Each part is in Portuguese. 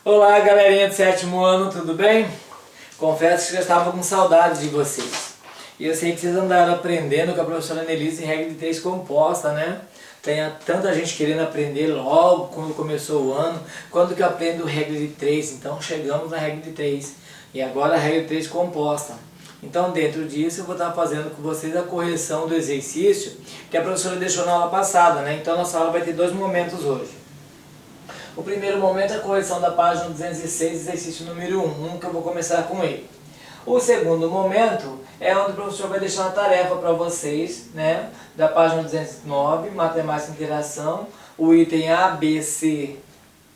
Olá, galerinha do sétimo ano, tudo bem? Confesso que já estava com saudade de vocês. E eu sei que vocês andaram aprendendo com a professora Nelise em regra de 3 composta, né? Tem tanta gente querendo aprender logo quando começou o ano. Quando que eu aprendo regra de 3? Então chegamos na regra de 3. E agora a regra de 3 composta. Então dentro disso eu vou estar fazendo com vocês a correção do exercício que a professora deixou na aula passada, né? Então nossa aula vai ter 2 momentos hoje. O primeiro momento é a correção da página 206, exercício número 1, que eu vou começar com ele. O segundo momento é onde o professor vai deixar uma tarefa para vocês, né, da página 209, Matemática e Interação, o item A, B, C,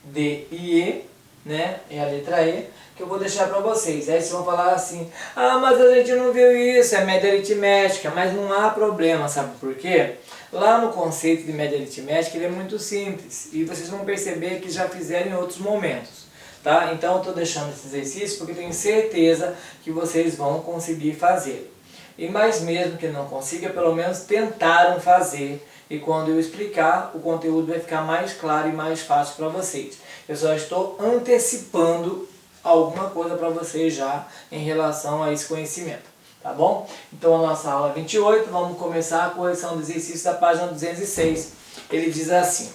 D e E, né, é a letra E, que eu vou deixar para vocês. Aí vocês vão falar assim, ah, mas a gente não viu isso, é média aritmética, mas não há problema, sabe por quê? Lá no conceito de média aritmética ele é muito simples e vocês vão perceber que já fizeram em outros momentos. Tá? Então eu estou deixando esse exercício porque tenho certeza que vocês vão conseguir fazer. E mais mesmo que não consiga, pelo menos tentaram fazer. E quando eu explicar, o conteúdo vai ficar mais claro e mais fácil para vocês. Eu só estou antecipando alguma coisa para vocês já em relação a esse conhecimento. Tá bom? Então a nossa aula 28, vamos começar a correção do exercício da página 206. Ele diz assim: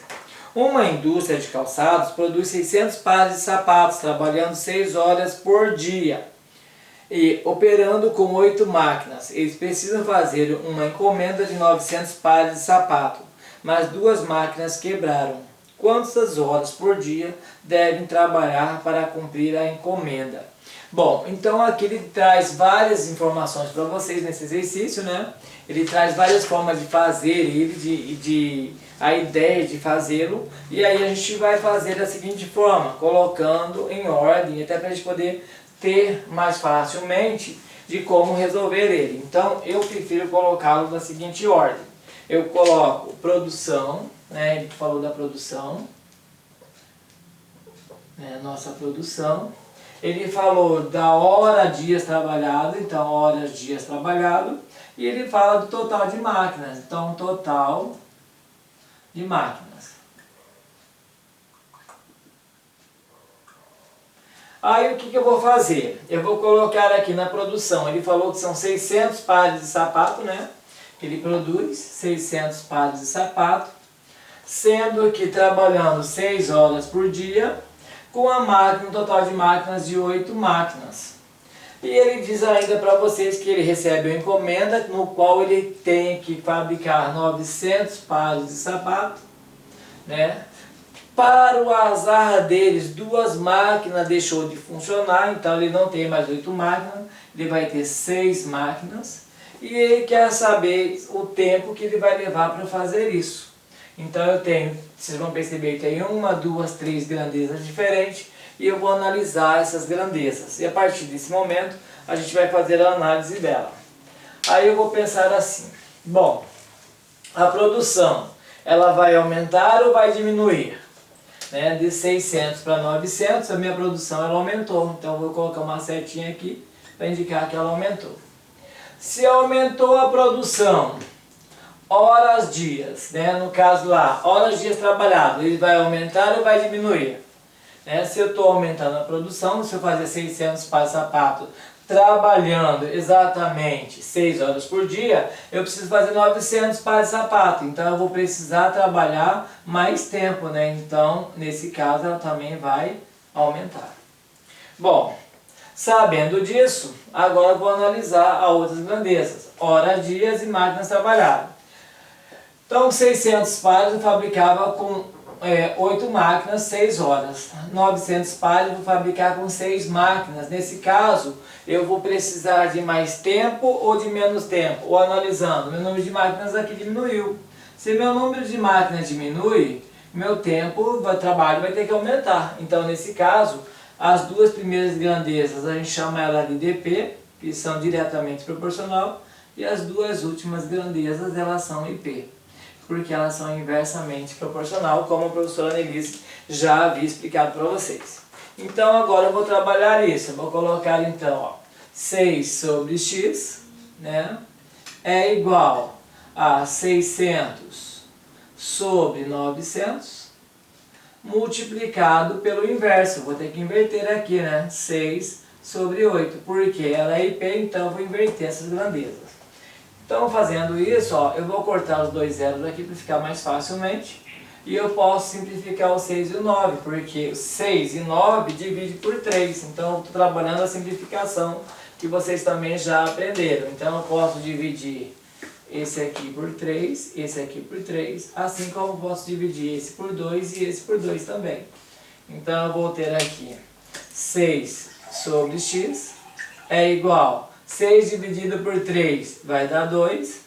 uma indústria de calçados produz 600 pares de sapatos, trabalhando 6 horas por dia e operando com 8 máquinas. Eles precisam fazer uma encomenda de 900 pares de sapato, mas 2 máquinas quebraram. Quantas horas por dia devem trabalhar para cumprir a encomenda? Bom, então aqui ele traz várias informações para vocês nesse exercício, né? Ele traz várias formas de fazer ele, a ideia de fazê-lo, e aí a gente vai fazer da seguinte forma, colocando em ordem, até para a gente poder ter mais facilmente de como resolver ele. Então eu prefiro colocá-lo da seguinte ordem. Eu coloco produção, né? Ele falou da produção, né? Nossa produção. Ele falou da hora dias trabalhado, então horas dias trabalhado, e ele fala do total de máquinas, então total de máquinas. Aí o que eu vou fazer? Eu vou colocar aqui na produção, ele falou que são 600 pares de sapato, né? Ele produz 600 pares de sapato, sendo que trabalhando 6 horas por dia, com a máquina, um total de máquinas de 8 máquinas. E ele diz ainda para vocês que ele recebe uma encomenda no qual ele tem que fabricar 900 pares de sapato, né? Para o azar deles, 2 máquinas deixou de funcionar, então ele não tem mais 8 máquinas, ele vai ter 6 máquinas. E ele quer saber o tempo que ele vai levar para fazer isso. Então eu tenho, vocês vão perceber que tem 1, 2, 3 grandezas diferentes e eu vou analisar essas grandezas. E a partir desse momento a gente vai fazer a análise dela. Aí eu vou pensar assim, bom, a produção ela vai aumentar ou vai diminuir? Né? De 600 para 900 a minha produção ela aumentou, então eu vou colocar uma setinha aqui para indicar que ela aumentou. Se aumentou a produção, horas dias, né? No caso lá, horas dias trabalhado, ele vai aumentar ou vai diminuir? Né? Se eu estou aumentando a produção, se eu fazer 600 pares de sapato trabalhando exatamente 6 horas por dia, eu preciso fazer 900 pares de sapato, então eu vou precisar trabalhar mais tempo, né? Então, nesse caso, ela também vai aumentar. Bom, sabendo disso, agora eu vou analisar as outras grandezas, horas, dias e máquinas trabalhadas. Então 600 pares eu fabricava com 8 máquinas, 6 horas. 900 pares eu vou fabricar com 6 máquinas. Nesse caso, eu vou precisar de mais tempo ou de menos tempo? Ou analisando, meu número de máquinas aqui diminuiu. Se meu número de máquinas diminui, meu tempo de trabalho vai ter que aumentar. Então nesse caso, as 2 primeiras grandezas a gente chama ela de dP, que são diretamente proporcional, e as 2 últimas grandezas elas são IP, porque elas são inversamente proporcional, como a professora Nelise já havia explicado para vocês. Então agora eu vou trabalhar isso, eu vou colocar então, ó, 6 sobre x, né, é igual a 600 sobre 900 multiplicado pelo inverso. Vou ter que inverter aqui, né? 6 sobre 8. Porque ela é IP, então eu vou inverter essas grandezas. Então, fazendo isso, ó, eu vou cortar os dois zeros aqui para ficar mais facilmente. E eu posso simplificar o 6 e o 9, porque o 6 e 9 divide por 3. Então, eu estou trabalhando a simplificação que vocês também já aprenderam. Então, eu posso dividir esse aqui por 3, esse aqui por 3, assim como eu posso dividir esse por 2 e esse por 2 também. Então, eu vou ter aqui 6 sobre x é igual 6 dividido por 3 vai dar 2,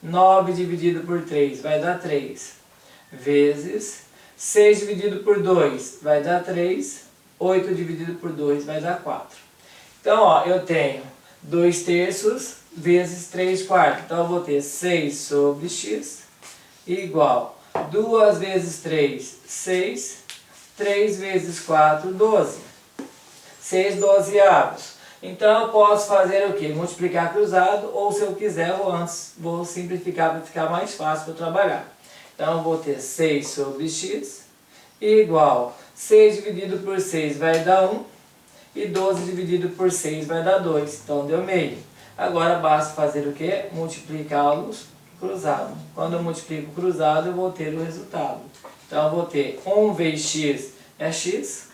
9 dividido por 3 vai dar 3, vezes 6 dividido por 2 vai dar 3, 8 dividido por 2 vai dar 4. Então, ó, eu tenho 2 terços vezes 3 quartos. Então, eu vou ter 6 sobre x igual 2 vezes 3, 6, 3 vezes 4, 12. 6 dozeavos. Então, eu posso fazer o quê? Multiplicar cruzado, ou se eu quiser, vou simplificar para ficar mais fácil para trabalhar. Então, eu vou ter 6 sobre x igual 6 dividido por 6 vai dar 1 e 12 dividido por 6 vai dar 2. Então, deu meio. Agora, basta fazer o quê? Multiplicá-los cruzado. Quando eu multiplico cruzado, eu vou ter o resultado. Então, eu vou ter 1 vezes x é x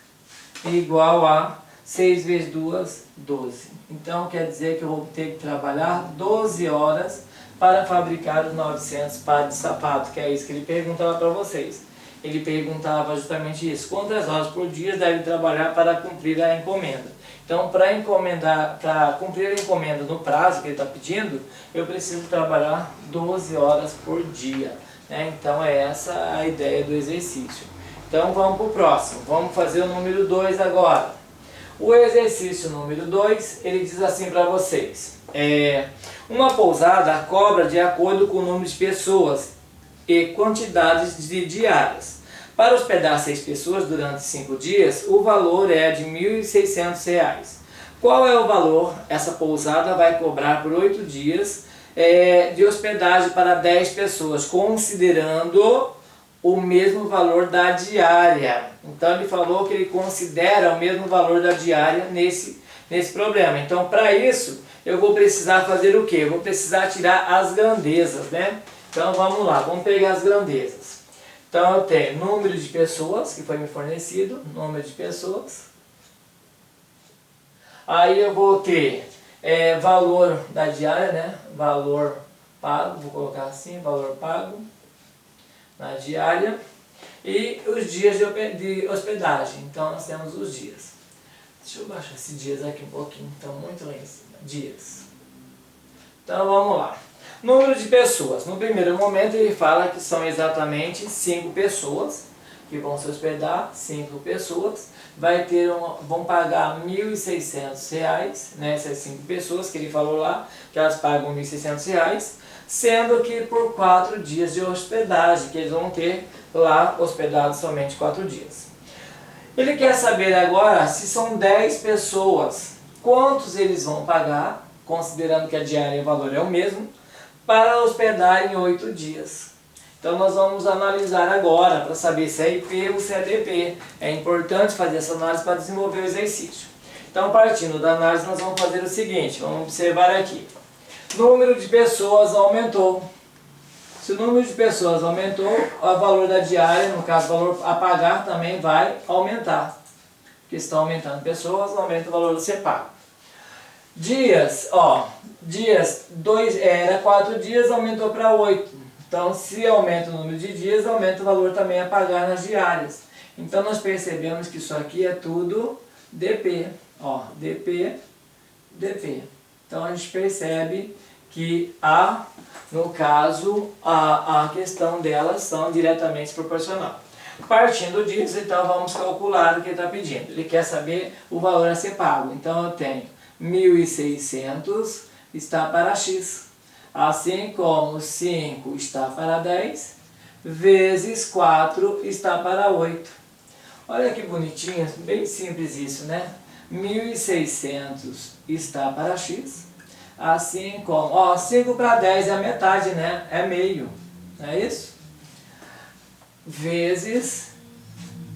igual a 6 vezes 2, 12. Então, quer dizer que eu vou ter que trabalhar 12 horas para fabricar os 900 pares de sapato, que é isso que ele perguntava para vocês. Ele perguntava justamente isso. Quantas horas por dia deve trabalhar para cumprir a encomenda? Então, para cumprir a encomenda no prazo que ele está pedindo, eu preciso trabalhar 12 horas por dia, né? Então, é essa a ideia do exercício. Então, vamos para o próximo. Vamos fazer o número 2 agora. O exercício número 2, ele diz assim para vocês. Uma pousada cobra de acordo com o número de pessoas e quantidades de diárias. Para hospedar 6 pessoas durante 5 dias, o valor é de R$ 1.600. Qual é o valor essa pousada vai cobrar por 8 dias de hospedagem para 10 pessoas, considerando o mesmo valor da diária? Então, ele falou que ele considera o mesmo valor da diária nesse problema. Então, para isso, eu vou precisar fazer o quê? Eu vou precisar tirar as grandezas, né? Então, vamos lá, vamos pegar as grandezas. Então, eu tenho número de pessoas, que foi me fornecido, número de pessoas. Aí, eu vou ter valor da diária, né? Valor pago, vou colocar assim, valor pago na diária. E os dias de hospedagem. Então, nós temos os dias. Deixa eu baixar esses dias aqui um pouquinho, estão muito lá em cima. Dias. Então, vamos lá. Número de pessoas. No primeiro momento, ele fala que são exatamente 5 pessoas que vão se hospedar, 5 pessoas. Vão pagar R$ 1.600, né? Essas 5 pessoas que ele falou lá, que elas pagam R$ 1.600, sendo que por 4 dias de hospedagem, que eles vão ter lá hospedados somente 4 dias. Ele quer saber agora se são 10 pessoas, quantos eles vão pagar, considerando que a diária e o valor é o mesmo, para hospedar em 8 dias. Então, nós vamos analisar agora para saber se é IP ou se é DP. É importante fazer essa análise para desenvolver o exercício. Então, partindo da análise, nós vamos fazer o seguinte, vamos observar aqui. Número de pessoas aumentou. Se o número de pessoas aumentou, o valor da diária, no caso o valor a pagar, também vai aumentar. Porque estão aumentando pessoas, aumenta o valor do ser pago. Dias, era 4 dias, aumentou para 8. Então, se aumenta o número de dias, aumenta o valor também a pagar nas diárias. Então, nós percebemos que isso aqui é tudo DP. DP, DP. Então, a gente percebe que no caso, a questão delas são diretamente proporcional. Partindo disso, então, vamos calcular o que ele está pedindo. Ele quer saber o valor a ser pago. Então, eu tenho 1.600 está para x, assim como 5 está para 10, vezes 4 está para 8. Olha que bonitinho, bem simples isso, né? 1.600 está para x, assim como, 5 para 10 é a metade, né? É meio, não é isso? Vezes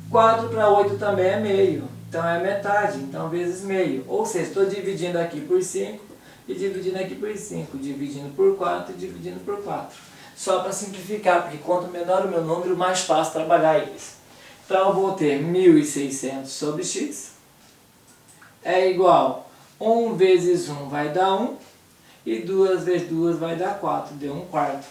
4 para 8 também é meio. Então é metade, então vezes meio. Ou seja, estou dividindo aqui por 5 e dividindo aqui por 5. Dividindo por 4 e dividindo por 4. Só para simplificar, porque quanto menor o meu número, mais fácil trabalhar eles. Então eu vou ter 1.600 sobre x é igual 1 vezes 1 vai dar 1 e 2 vezes 2 vai dar 4, deu 1/4.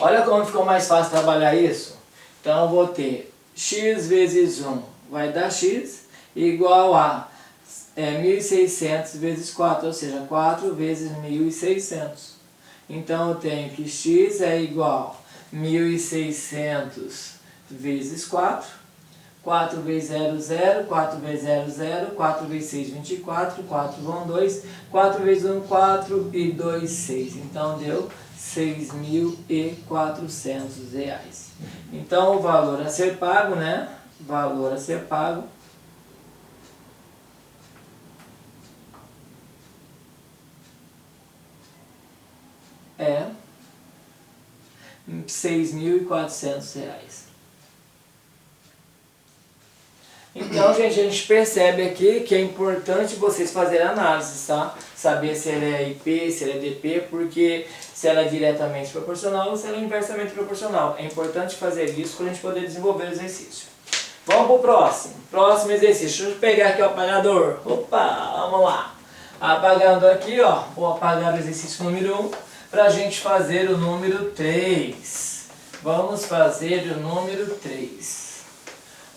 Olha como ficou mais fácil trabalhar isso. Então eu vou ter x vezes 1 vai dar x igual a 1.600 vezes 4, ou seja, 4 vezes 1.600. Então eu tenho que x é igual a 1.600 vezes 4. 4 vezes 0, 0, 4 vezes 0, 0, 4 vezes 6, 24, 4 vão 2, 4 vezes 1, 4 e 2, 6. Então deu R$6.400. Então o valor a ser pago, né? Valor a ser pago é R$6.400. Então, gente, a gente percebe aqui que é importante vocês fazerem análise, tá? Saber se ela é IP, se ela é DP, porque se ela é diretamente proporcional ou se ela é inversamente proporcional. É importante fazer isso para a gente poder desenvolver o exercício. Vamos para o próximo. Próximo exercício. Deixa eu pegar aqui o apagador. Opa, vamos lá. Apagando aqui, ó. Vou apagar o exercício número 1 para a gente fazer o número 3. Vamos fazer o número 3.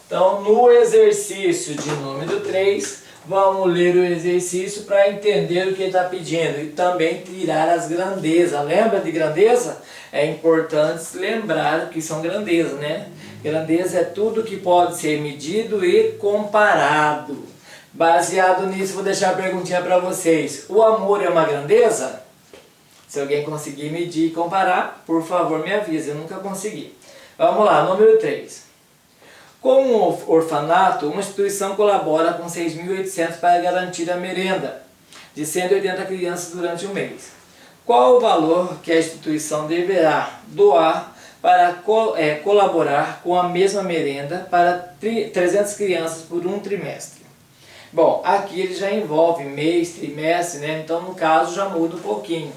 Então, no exercício de número 3, vamos ler o exercício para entender o que ele está pedindo e também tirar as grandezas. Lembra de grandeza? É importante lembrar que são grandezas, né? Grandeza é tudo que pode ser medido e comparado. Baseado nisso, vou deixar a perguntinha para vocês. O amor é uma grandeza? Se alguém conseguir medir e comparar, por favor me avise, eu nunca consegui. Vamos lá, número 3. Com o orfanato, uma instituição colabora com 6.800 para garantir a merenda de 180 crianças durante um mês. Qual o valor que a instituição deverá doar para colaborar com a mesma merenda para 300 crianças por um trimestre? Bom, aqui ele já envolve mês, trimestre, né? Então no caso já muda um pouquinho.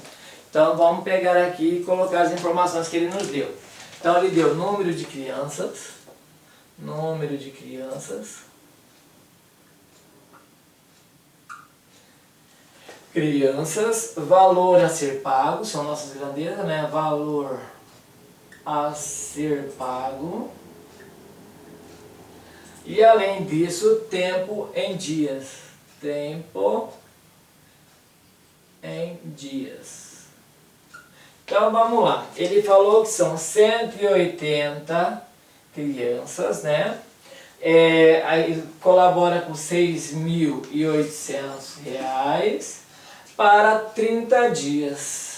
Então vamos pegar aqui e colocar as informações que ele nos deu. Então ele deu número de crianças, valor a ser pago, são nossas grandezas, né? Valor a ser pago. E além disso, tempo em dias. Tempo em dias. Então vamos lá. Ele falou que são 180 crianças, né? Aí colabora com R$6.800 para 30 dias.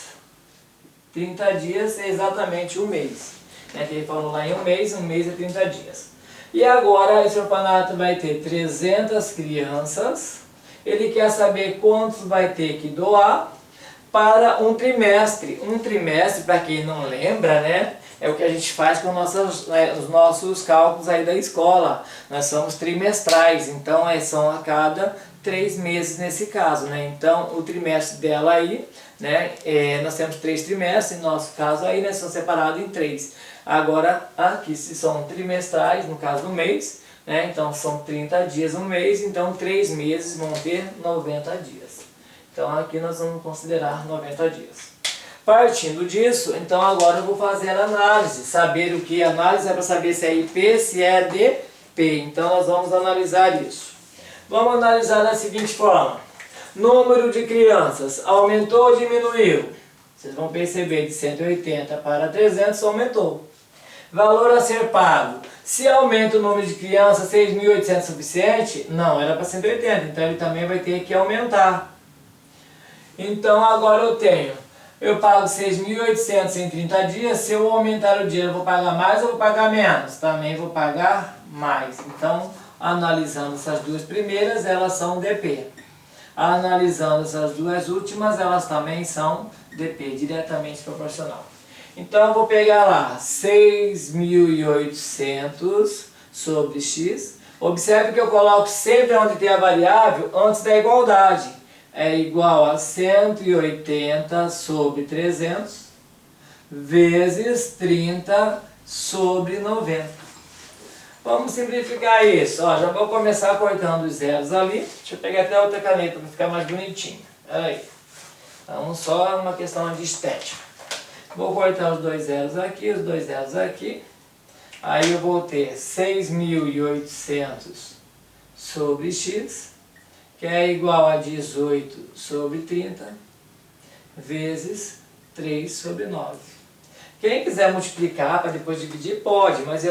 30 dias é exatamente um mês. Né? Ele falou lá em um mês é 30 dias. E agora esse orfanato vai ter 300 crianças. Ele quer saber quantos vai ter que doar para um trimestre. Um trimestre, para quem não lembra, né? É o que a gente faz com os nossos cálculos aí da escola. Nós somos trimestrais, então são a cada 3 meses nesse caso, né? Então o trimestre dela aí, né? Nós temos 3 trimestres, no nosso caso aí, né? São separados em 3. Agora aqui se são trimestrais, no caso do mês, né? Então são 30 dias um mês, então 3 meses vão ter 90 dias. Então aqui nós vamos considerar 90 dias. Partindo disso, então agora eu vou fazer a análise. Saber o que análise é para saber se é IP, se é DP. Então nós vamos analisar isso. Vamos analisar da seguinte forma. Número de crianças aumentou ou diminuiu? Vocês vão perceber de 180 para 300 aumentou. Valor a ser pago. Se aumenta o número de crianças, 6.800 é suficiente? Não, era para 180. Então ele também vai ter que aumentar. Então agora eu pago 6.800 em 30 dias, se eu aumentar o dinheiro, eu vou pagar mais ou vou pagar menos? Também vou pagar mais. Então, analisando essas duas primeiras, elas são DP. Analisando essas duas últimas, elas também são DP, diretamente proporcional. Então, eu vou pegar lá 6.800 sobre x. Observe que eu coloco sempre onde tem a variável antes da igualdade. É igual a 180 sobre 300 vezes 30 sobre 90. Vamos simplificar isso. Ó, já vou começar cortando os zeros ali. Deixa eu pegar até outra caneta para ficar mais bonitinho. Aí. Então, só uma questão de estética. Vou cortar os dois zeros aqui, os dois zeros aqui. Aí eu vou ter 6.800 sobre x, que é igual a 18 sobre 30, vezes 3 sobre 9. Quem quiser multiplicar para depois dividir, pode, mas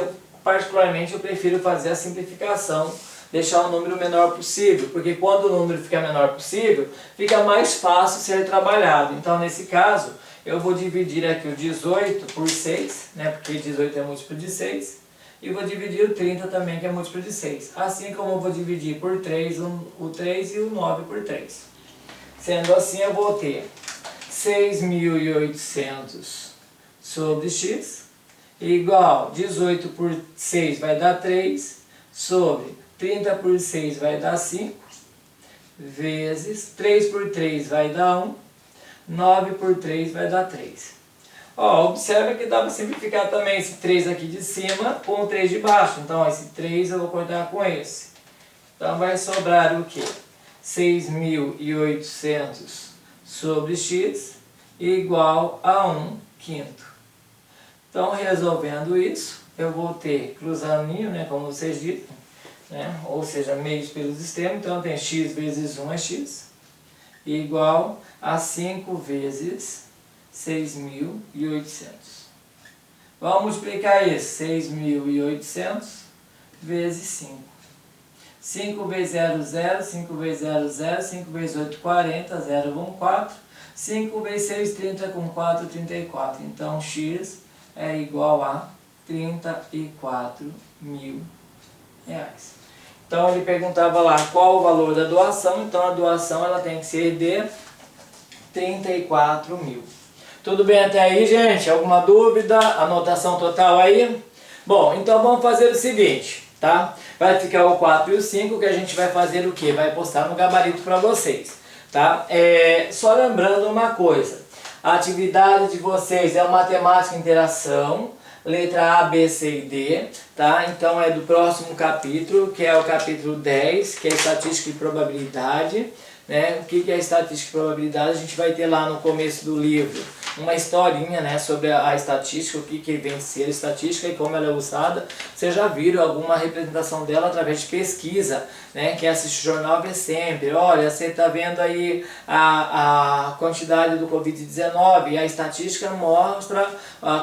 particularmente eu prefiro fazer a simplificação, deixar o número menor possível, porque quando o número fica menor possível, fica mais fácil ser trabalhado. Então, nesse caso, eu vou dividir aqui o 18 por 6, né, porque 18 é múltiplo de 6, e vou dividir o 30 também, que é múltiplo de 6. Assim como eu vou dividir por 3 o 3 e o 9 por 3. Sendo assim, eu vou ter 6.800 sobre x, igual 18 por 6 vai dar 3, sobre 30 por 6 vai dar 5, vezes 3 por 3 vai dar 1, 9 por 3 vai dar 3. Ó, observa que dá para simplificar também esse 3 aqui de cima com o 3 de baixo. Então, ó, esse 3 eu vou cortar com esse. Então, vai sobrar o quê? 6.800 sobre x igual a 1 quinto. Então, resolvendo isso, eu vou ter cruzaninho, né, como vocês dizem, né, ou seja, meios pelos extremos. Então, tem x vezes 1 é x, igual a 5 vezes 6.800. Vamos multiplicar isso. 6.800 vezes 5. 5 vezes 0, 0. 5 vezes 0, 0. 5 vezes 8, 40. 0, 1, 4. 5 vezes 6, 30. Com 4, 34. Então, x é igual a 34 mil reais. Então, ele perguntava lá qual o valor da doação. Então, a doação ela tem que ser de 34 mil. Tudo bem até aí, gente? Alguma dúvida? Anotação total aí? Bom, então vamos fazer o seguinte, tá? Vai ficar o 4 e o 5, que a gente vai fazer o quê? Vai postar no gabarito para vocês, tá? Só lembrando uma coisa. A atividade de vocês é o matemática interação, letra A, B, C e D, tá? Então é do próximo capítulo, que é o capítulo 10, que é estatística e probabilidade, né? O que é estatística e probabilidade? A gente vai ter lá no começo do livro uma historinha, né, sobre a estatística, o que vem ser estatística e como ela é usada. Vocês já viram alguma representação dela através de pesquisa, né? Quem assiste o jornal vê sempre, olha, você está vendo aí a quantidade do Covid-19, e a estatística mostra a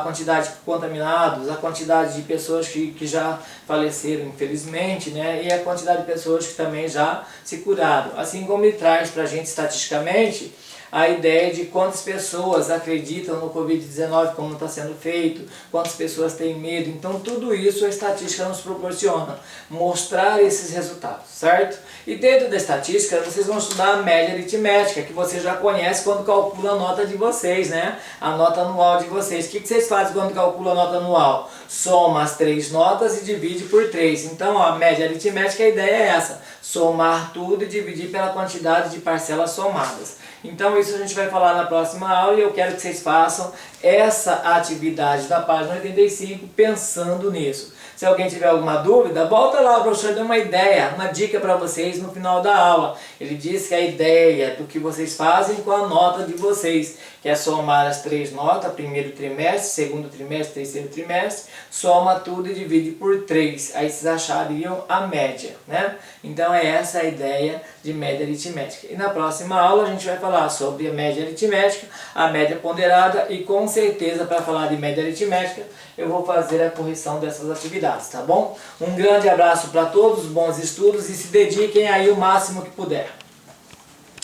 quantidade de contaminados, a quantidade de pessoas que já faleceram, infelizmente, né? E a quantidade de pessoas que também já se curaram. Assim como ele traz para a gente estatisticamente a ideia de quantas pessoas acreditam no Covid-19, como está sendo feito, quantas pessoas têm medo. Então, tudo isso a estatística nos proporciona, mostrar esses resultados, certo? E dentro da estatística, vocês vão estudar a média aritmética, que você já conhece quando calcula a nota de vocês, né? A nota anual de vocês. O que vocês fazem quando calcula a nota anual? Soma as 3 notas e divide por 3. Então, a média aritmética, a ideia é essa: somar tudo e dividir pela quantidade de parcelas somadas. Então, isso a gente vai falar na próxima aula, e eu quero que vocês façam essa atividade da página 85 pensando nisso. Se alguém tiver alguma dúvida, volta lá, o professor deu uma ideia, uma dica para vocês no final da aula. Ele disse que a ideia do que vocês fazem com a nota de vocês, que é somar as 3 notas, primeiro trimestre, segundo trimestre, terceiro trimestre, soma tudo e divide por 3. Aí vocês achariam a média, né? Então é essa a ideia de média aritmética. E na próxima aula a gente vai falar sobre a média aritmética, a média ponderada, e com certeza para falar de média aritmética eu vou fazer a correção dessas atividades, tá bom? Um grande abraço para todos, bons estudos, e se dediquem aí o máximo que puder.